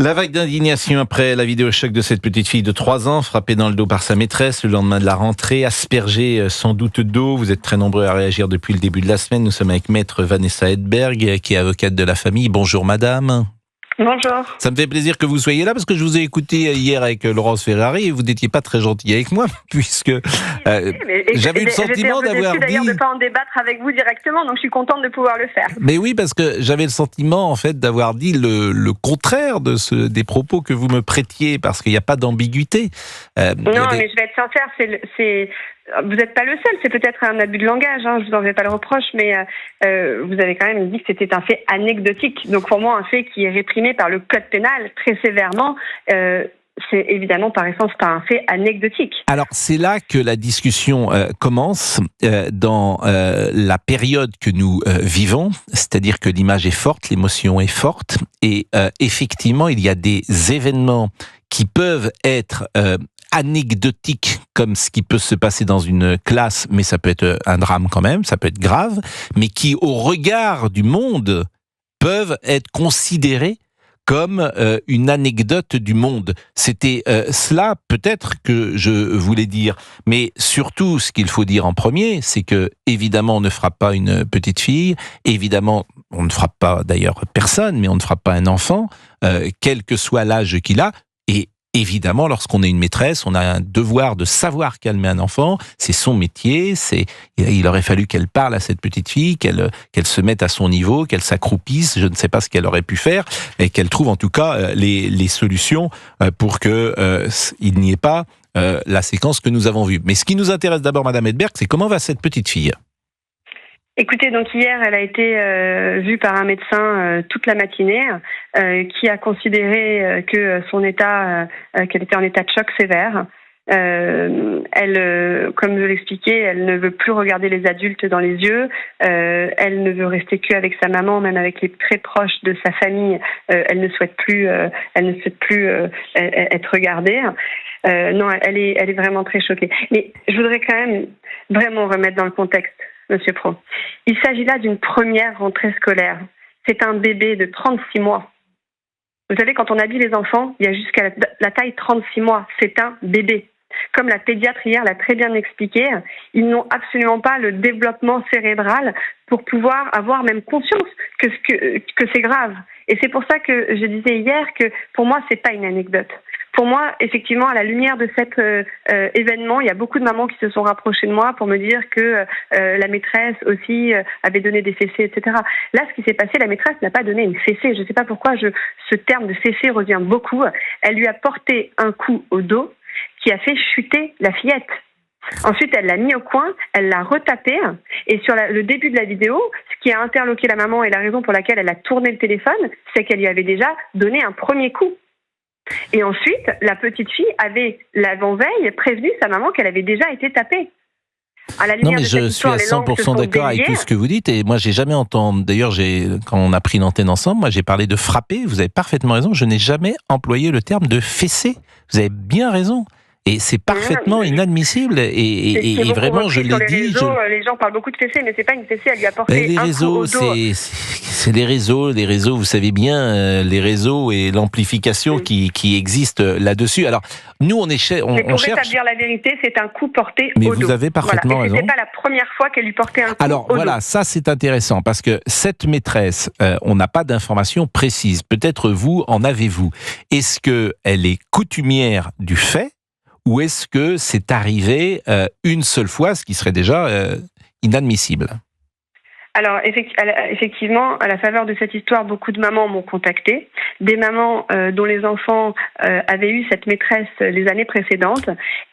La vague d'indignation après la vidéo choc de cette petite fille de 3 ans, frappée dans le dos par sa maîtresse le lendemain de la rentrée, aspergée sans doute d'eau. Vous êtes très nombreux à réagir depuis le début de la semaine. Nous sommes avec maître Vanessa Hedberg, qui est avocate de la famille. Bonjour madame. Bonjour. Ça me fait plaisir que vous soyez là parce que je vous ai écouté hier avec Laurence Ferrari et vous n'étiez pas très gentil avec moi puisque j'avais le sentiment d'avoir dit... d'ailleurs de pas en débattre avec vous directement, donc je suis contente de pouvoir le faire. Mais oui, parce que j'avais le sentiment en fait d'avoir dit le contraire des propos que vous me prêtiez parce qu'il n'y a pas d'ambiguïté. Mais je vais être sincère, vous n'êtes pas le seul, c'est peut-être un abus de langage, je vous en fais pas le reproche, mais vous avez quand même dit que c'était un fait anecdotique. Donc pour moi, un fait qui est réprimé par le code pénal très sévèrement, c'est évidemment par essence pas un fait anecdotique. Alors c'est là que la discussion commence dans la période que nous vivons, c'est-à-dire que l'image est forte, l'émotion est forte, et effectivement il y a des événements qui peuvent être anecdotique comme ce qui peut se passer dans une classe, mais ça peut être un drame quand même, ça peut être grave, mais qui au regard du monde peuvent être considérés comme une anecdote du monde. C'était cela peut-être que je voulais dire, mais surtout ce qu'il faut dire en premier, c'est que évidemment on ne frappe pas une petite fille, évidemment on ne frappe pas d'ailleurs personne, mais on ne frappe pas un enfant, quel que soit l'âge qu'il a, et évidemment, lorsqu'on est une maîtresse, on a un devoir de savoir calmer un enfant. C'est son métier. Il aurait fallu qu'elle parle à cette petite fille, qu'elle se mette à son niveau, qu'elle s'accroupisse. Je ne sais pas ce qu'elle aurait pu faire et qu'elle trouve en tout cas les solutions pour que il n'y ait pas la séquence que nous avons vue. Mais ce qui nous intéresse d'abord, Madame Hedberg, c'est comment va cette petite fille ? Écoutez, donc hier, elle a été vue par un médecin toute la matinée, qui a considéré que son état, qu'elle était en état de choc sévère. Elle, comme je l'expliquais, elle ne veut plus regarder les adultes dans les yeux. Elle ne veut rester qu'avec sa maman, même avec les très proches de sa famille. Elle ne souhaite plus être regardée. Non, elle est vraiment très choquée. Mais je voudrais quand même vraiment remettre dans le contexte, Monsieur Pro. Il s'agit là d'une première rentrée scolaire. C'est un bébé de 36 mois. Vous savez, quand on habille les enfants, il y a jusqu'à la taille 36 mois. C'est un bébé. Comme la pédiatre hier l'a très bien expliqué, ils n'ont absolument pas le développement cérébral pour pouvoir avoir même conscience que c'est grave. Et c'est pour ça que je disais hier que pour moi, c'est pas une anecdote. Pour moi, effectivement, à la lumière de cet événement, il y a beaucoup de mamans qui se sont rapprochées de moi pour me dire que la maîtresse aussi avait donné des fessées, etc. Là, ce qui s'est passé, la maîtresse n'a pas donné une fessée. Je ne sais pas pourquoi ce terme de fessée revient beaucoup. Elle lui a porté un coup au dos qui a fait chuter la fillette. Ensuite, elle l'a mis au coin, elle l'a retapé, et sur le début de la vidéo, ce qui a interloqué la maman et la raison pour laquelle elle a tourné le téléphone, c'est qu'elle lui avait déjà donné un premier coup. Et ensuite, la petite fille avait, l'avant-veille, prévenu sa maman qu'elle avait déjà été tapée. Non, mais je suis à 100% d'accord avec tout ce que vous dites, et moi j'ai jamais entendu, d'ailleurs quand on a pris l'antenne ensemble, moi j'ai parlé de frapper, vous avez parfaitement raison, je n'ai jamais employé le terme de fesser, vous avez bien raison. Et c'est parfaitement inadmissible et vraiment je l'ai dit. Les gens parlent beaucoup de fessée, mais c'est pas une fessée, elle lui a porté un coup au dos. C'est les réseaux, vous savez bien, les réseaux et l'amplification qui existent là-dessus. Alors nous on cherche. Pour rétablir la vérité, c'est un coup porté au dos. Mais vous avez parfaitement raison. C'était pas la première fois qu'elle lui portait un coup Alors au voilà, dos. ça c'est intéressant parce que cette maîtresse, on n'a pas d'informations précises. Peut-être vous en avez-vous. Est-ce que elle est coutumière du fait? Ou est-ce que c'est arrivé une seule fois, ce qui serait déjà inadmissible ? Alors, effectivement, à la faveur de cette histoire, beaucoup de mamans m'ont contacté. Des mamans dont les enfants avaient eu cette maîtresse les années précédentes.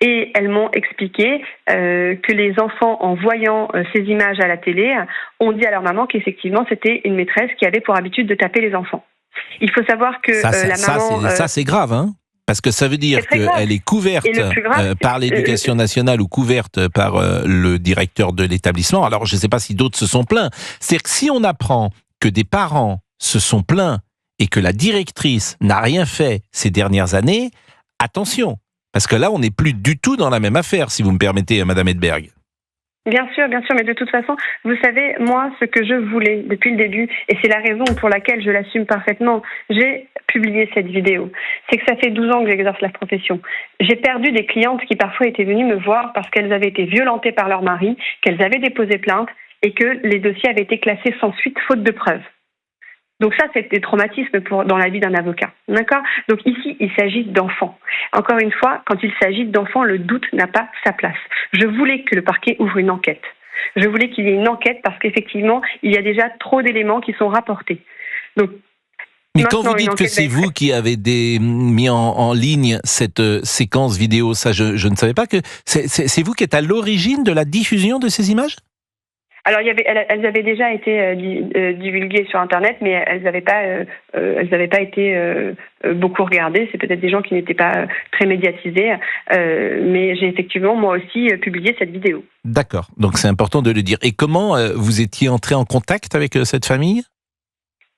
Et elles m'ont expliqué que les enfants, en voyant ces images à la télé, ont dit à leur maman qu'effectivement, c'était une maîtresse qui avait pour habitude de taper les enfants. Il faut savoir que la maman... Ça, c'est grave, hein ? Parce que ça veut dire qu'elle est couverte par l'éducation nationale ou couverte par le directeur de l'établissement. Alors, je ne sais pas si d'autres se sont plaints. C'est-à-dire que si on apprend que des parents se sont plaints et que la directrice n'a rien fait ces dernières années, attention. Parce que là, on n'est plus du tout dans la même affaire, si vous me permettez, Madame Hedberg. Bien sûr, mais de toute façon, vous savez, moi, ce que je voulais depuis le début, et c'est la raison pour laquelle je l'assume parfaitement, j'ai publié cette vidéo, c'est que ça fait 12 ans que j'exerce la profession. J'ai perdu des clientes qui parfois étaient venues me voir parce qu'elles avaient été violentées par leur mari, qu'elles avaient déposé plainte et que les dossiers avaient été classés sans suite faute de preuves. Donc ça, c'est des traumatismes dans la vie d'un avocat. D'accord ? Donc ici, il s'agit d'enfants. Encore une fois, quand il s'agit d'enfants, le doute n'a pas sa place. Je voulais que le parquet ouvre une enquête. Je voulais qu'il y ait une enquête parce qu'effectivement, il y a déjà trop d'éléments qui sont rapportés. Donc, mais quand vous dites que c'est vous qui avez mis en ligne cette séquence vidéo, ça je ne savais pas que c'est vous qui êtes à l'origine de la diffusion de ces images ? Alors, elles avaient déjà été divulguées sur Internet, mais elles n'avaient pas été beaucoup regardées. C'est peut-être des gens qui n'étaient pas très médiatisés, mais j'ai effectivement, moi aussi, publié cette vidéo. D'accord, donc c'est important de le dire. Et comment vous étiez entré en contact avec cette famille ?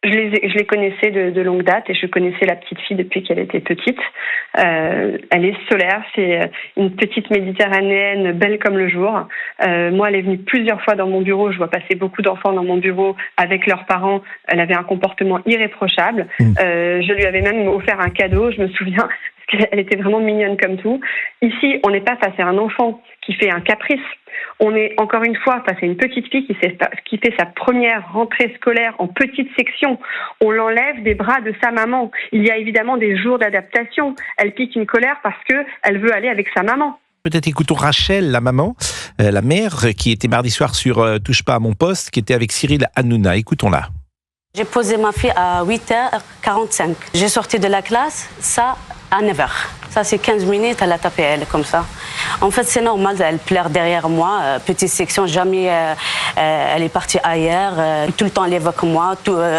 Je les connaissais de longue date et je connaissais la petite fille depuis qu'elle était petite. Elle est solaire, c'est une petite méditerranéenne belle comme le jour. Moi, elle est venue plusieurs fois dans mon bureau. Je vois passer beaucoup d'enfants dans mon bureau avec leurs parents. Elle avait un comportement irréprochable. Je lui avais même offert un cadeau, je me souviens, parce qu'elle était vraiment mignonne comme tout. Ici, on n'est pas face à un enfant qui fait un caprice. On est encore une fois face à une petite fille qui fait sa première rentrée scolaire en petite section. On l'enlève des bras de sa maman. Il y a évidemment des jours d'adaptation. Elle pique une colère parce qu'elle veut aller avec sa maman. Peut-être écoutons Rachel, la maman, la mère, qui était mardi soir sur Touche pas à mon poste, qui était avec Cyril Hanouna. Écoutons-la. J'ai posé ma fille à 8h45. J'ai sorti de la classe, ça à 9h. Ça, c'est 15 minutes, elle a tapé elle, comme ça. En fait, c'est normal, elle pleure derrière moi. Petite section, jamais elle est partie ailleurs. Tout le temps, elle évoque moi.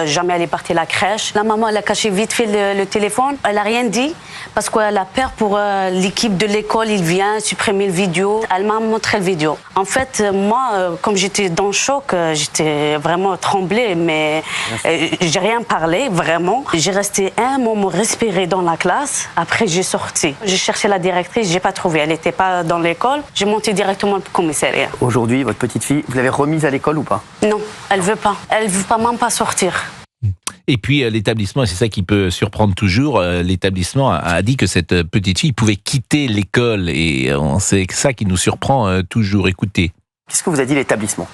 Jamais elle est partie à la crèche. La maman, elle a caché vite fait le téléphone. Elle n'a rien dit parce qu'elle a peur pour l'équipe de l'école. Il vient supprimer le vidéo. Elle m'a montré le vidéo. En fait, moi, comme j'étais dans le choc, j'étais vraiment tremblée, mais j'ai rien parlé, vraiment. J'ai resté un moment respirer dans la classe. Après, j'ai sorti. J'ai cherché la directrice, j'ai pas trouvé. Elle n'était pas dans l'école. J'ai monté directement au commissariat. Aujourd'hui, votre petite fille, vous l'avez remise à l'école ou pas ? Non, elle veut pas. Elle veut pas même pas sortir. Et puis l'établissement, et c'est ça qui peut surprendre toujours, l'établissement a dit que cette petite fille pouvait quitter l'école et c'est ça qui nous surprend toujours. Écoutez. Qu'est-ce que vous a dit l'établissement ?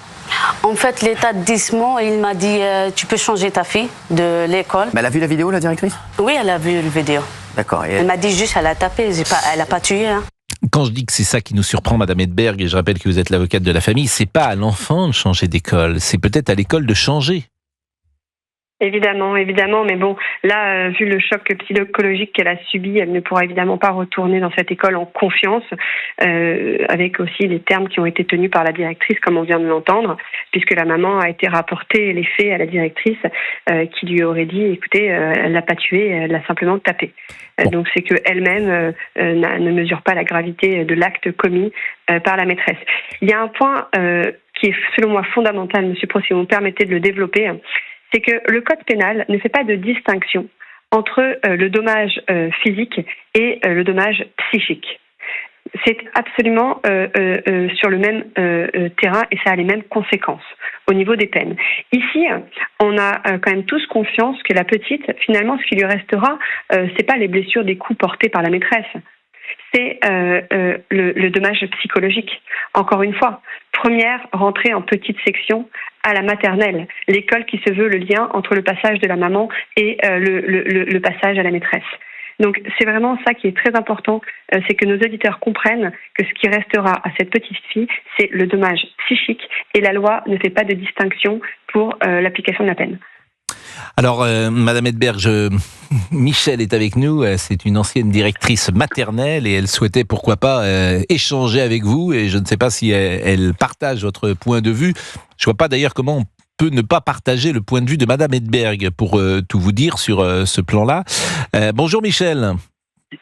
En fait, l'établissement, il m'a dit tu peux changer ta fille de l'école. Mais elle a vu la vidéo, la directrice ? Oui, elle a vu la vidéo. D'accord. Elle m'a dit juste elle a tapé, elle a pas tué. Hein. Quand je dis que c'est ça qui nous surprend, Madame Edberg, et je rappelle que vous êtes l'avocate de la famille, c'est pas à l'enfant de changer d'école, c'est peut-être à l'école de changer. Évidemment, mais bon, là, vu le choc psychologique qu'elle a subi, elle ne pourra évidemment pas retourner dans cette école en confiance, avec aussi les termes qui ont été tenus par la directrice, comme on vient de l'entendre, puisque la maman a été rapportée les faits à la directrice, qui lui aurait dit, écoutez, elle l'a pas tué, elle l'a simplement tapé. Bon. Donc c'est qu'elle-même ne mesure pas la gravité de l'acte commis par la maîtresse. Il y a un point qui est selon moi fondamental, Monsieur Pro, si vous me permettez de le développer, c'est que le code pénal ne fait pas de distinction entre le dommage physique et le dommage psychique. C'est absolument sur le même terrain et ça a les mêmes conséquences au niveau des peines. Ici, on a quand même tous confiance que la petite, finalement, ce qui lui restera, c'est pas les blessures des coups portés par la maîtresse. C'est le dommage psychologique. Encore une fois, première rentrée en petite section à la maternelle, l'école qui se veut le lien entre le passage de la maman et le passage à la maîtresse. Donc c'est vraiment ça qui est très important, c'est que nos auditeurs comprennent que ce qui restera à cette petite fille, c'est le dommage psychique et la loi ne fait pas de distinction pour l'application de la peine. Alors, Madame Edberg, Michel est avec nous, c'est une ancienne directrice maternelle et elle souhaitait pourquoi pas échanger avec vous et je ne sais pas si elle partage votre point de vue. Je vois pas d'ailleurs comment on peut ne pas partager le point de vue de Madame Edberg pour tout vous dire sur ce plan-là. Bonjour Michel.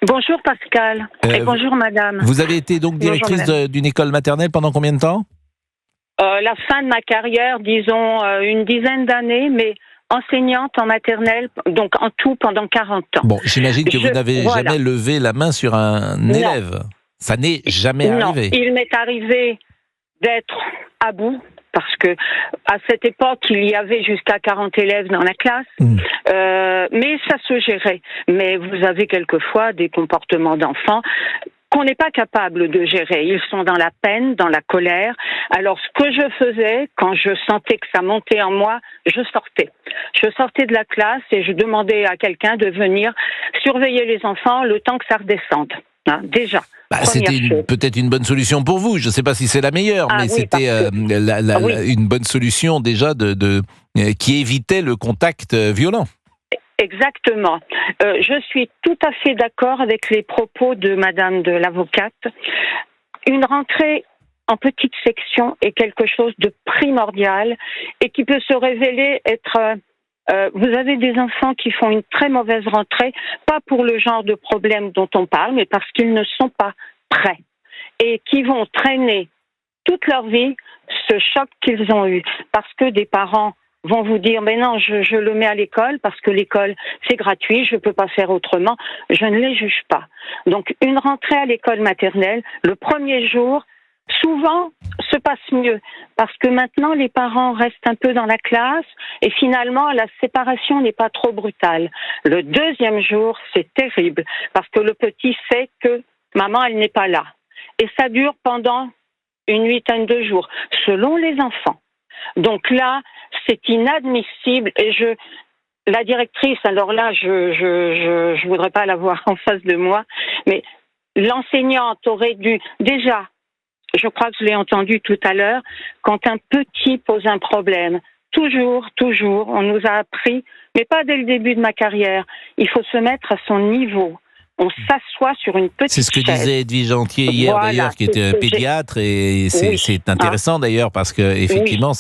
Bonjour Pascal et bonjour Madame. Vous avez été donc directrice d'une école maternelle pendant combien de temps ? La fin de ma carrière, disons une dizaine d'années, mais enseignante en maternelle, donc en tout pendant 40 ans. Bon, j'imagine que vous n'avez jamais levé la main sur un élève. Ça n'est jamais arrivé. Il m'est arrivé d'être à bout. Parce que à cette époque, il y avait jusqu'à 40 élèves dans la classe, mais ça se gérait. Mais vous avez quelquefois des comportements d'enfants qu'on n'est pas capable de gérer. Ils sont dans la peine, dans la colère. Alors, ce que je faisais, quand je sentais que ça montait en moi, je sortais. Je sortais de la classe et je demandais à quelqu'un de venir surveiller les enfants le temps que ça redescende. Hein, déjà. C'était peut-être une bonne solution pour vous. Je ne sais pas si c'est la meilleure, mais c'était une bonne solution déjà qui évitait le contact violent. Exactement. Je suis tout à fait d'accord avec les propos de Madame de l'avocate. Une rentrée en petite section est quelque chose de primordial et qui peut se révéler être... vous avez des enfants qui font une très mauvaise rentrée, pas pour le genre de problème dont on parle, mais parce qu'ils ne sont pas prêts et qui vont traîner toute leur vie ce choc qu'ils ont eu. Parce que des parents vont vous dire « mais non, je le mets à l'école parce que l'école, c'est gratuit, je ne peux pas faire autrement ». Je ne les juge pas. Donc, une rentrée à l'école maternelle, le premier jour, souvent, se passe mieux parce que maintenant, les parents restent un peu dans la classe et finalement, la séparation n'est pas trop brutale. Le deuxième jour, c'est terrible parce que le petit sait que maman, elle n'est pas là. Et ça dure pendant une huitaine de jours, selon les enfants. Donc là, c'est inadmissible et la directrice, alors là, je voudrais pas la voir en face de moi, mais l'enseignante aurait dû, déjà, je crois que je l'ai entendu tout à l'heure, quand un petit pose un problème, toujours, on nous a appris, mais pas dès le début de ma carrière, il faut se mettre à son niveau. On s'assoit sur une petite chaise. C'est ce que disait Edwige Antier hier, d'ailleurs, qui était pédiatre, et c'est intéressant d'ailleurs, parce qu'effectivement,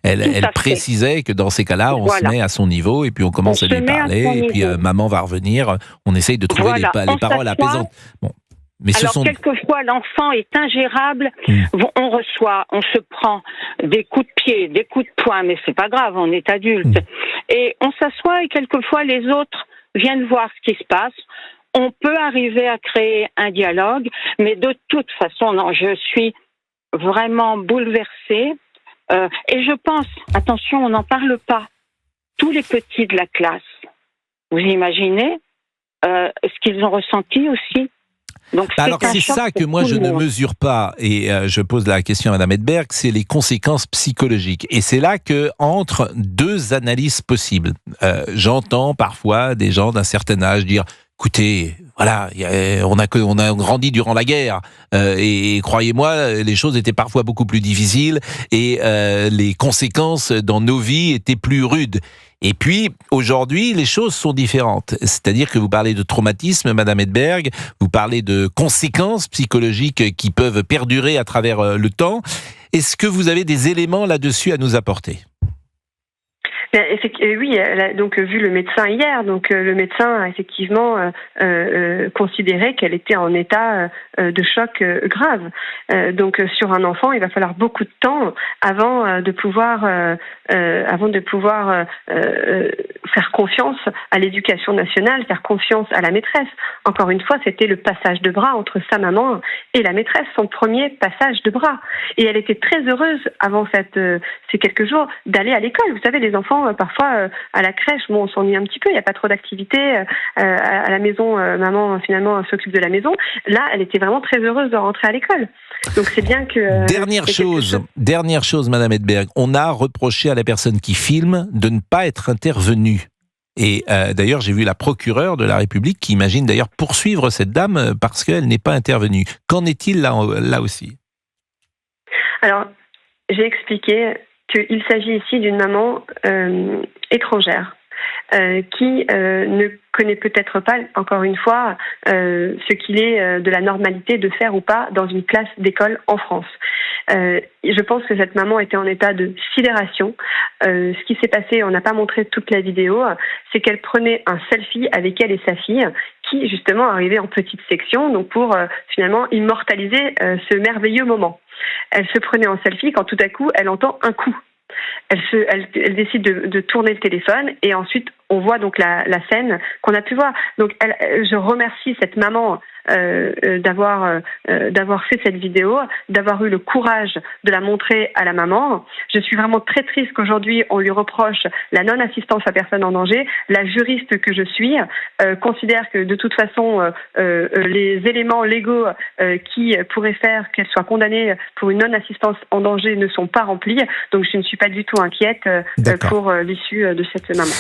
elle précisait que dans ces cas-là, on se met à son niveau, et puis on commence à lui parler, et puis maman va revenir, on essaye de trouver les paroles apaisantes. Bon. Mais quelquefois, l'enfant est ingérable, on se prend des coups de pied, des coups de poing, mais c'est pas grave, on est adulte. Et on s'assoit, et quelquefois, les autres viennent voir ce qui se passe. On peut arriver à créer un dialogue, mais de toute façon, non, je suis vraiment bouleversée. Et je pense, attention, on n'en parle pas, tous les petits de la classe, vous imaginez ce qu'ils ont ressenti aussi. Donc, alors c'est ça que moi je ne mesure pas, et je pose la question à Madame Edberg, c'est les conséquences psychologiques. Et c'est là que entrent deux analyses possibles. J'entends parfois des gens d'un certain âge dire « Écoutez, voilà, on a grandi durant la guerre, et croyez-moi, les choses étaient parfois beaucoup plus difficiles, et les conséquences dans nos vies étaient plus rudes. » Et puis, aujourd'hui, les choses sont différentes. C'est-à-dire que vous parlez de traumatisme, Madame Edberg, vous parlez de conséquences psychologiques qui peuvent perdurer à travers le temps. Est-ce que vous avez des éléments là-dessus à nous apporter ? Oui, elle a donc vu le médecin hier. Donc le médecin a effectivement considéré qu'elle était en état de choc grave. Donc sur un enfant, il va falloir beaucoup de temps avant de pouvoir faire confiance à l'éducation nationale, faire confiance à la maîtresse. Encore une fois, c'était le passage de bras entre sa maman et la maîtresse, son premier passage de bras. Et elle était très heureuse avant ces quelques jours d'aller à l'école. Vous savez, les enfants parfois à la crèche, on s'ennuie un petit peu, il n'y a pas trop d'activités. À la maison, maman finalement s'occupe de la maison. Là, elle était vraiment très heureuse de rentrer à l'école. Donc c'est bien que... Dernière chose, Madame Edberg, on a reproché à la personne qui filme de ne pas être intervenue. Et d'ailleurs, j'ai vu la procureure de la République qui imagine d'ailleurs poursuivre cette dame parce qu'elle n'est pas intervenue. Qu'en est-il là aussi ? Alors, j'ai expliqué qu'il s'agit ici d'une maman étrangère qui ne connaît peut-être pas, encore une fois, ce qu'il est de la normalité de faire ou pas dans une classe d'école en France. Je pense que cette maman était en état de sidération. Ce qui s'est passé, on n'a pas montré toute la vidéo, c'est qu'elle prenait un selfie avec elle et sa fille qui, justement, arrivait en petite section, donc pour finalement immortaliser ce merveilleux moment. Elle se prenait en selfie quand tout à coup, elle entend un coup. Elle décide de tourner le téléphone et ensuite on voit donc la scène qu'on a pu voir. Donc je remercie cette maman d'avoir fait cette vidéo, d'avoir eu le courage de la montrer à la maman. Je suis vraiment très triste qu'aujourd'hui on lui reproche la non-assistance à personne en danger. La juriste que je suis considère que de toute façon les éléments légaux qui pourraient faire qu'elle soit condamnée pour une non-assistance en danger ne sont pas remplis. Donc je ne suis pas du tout inquiète pour l'issue de cette maman.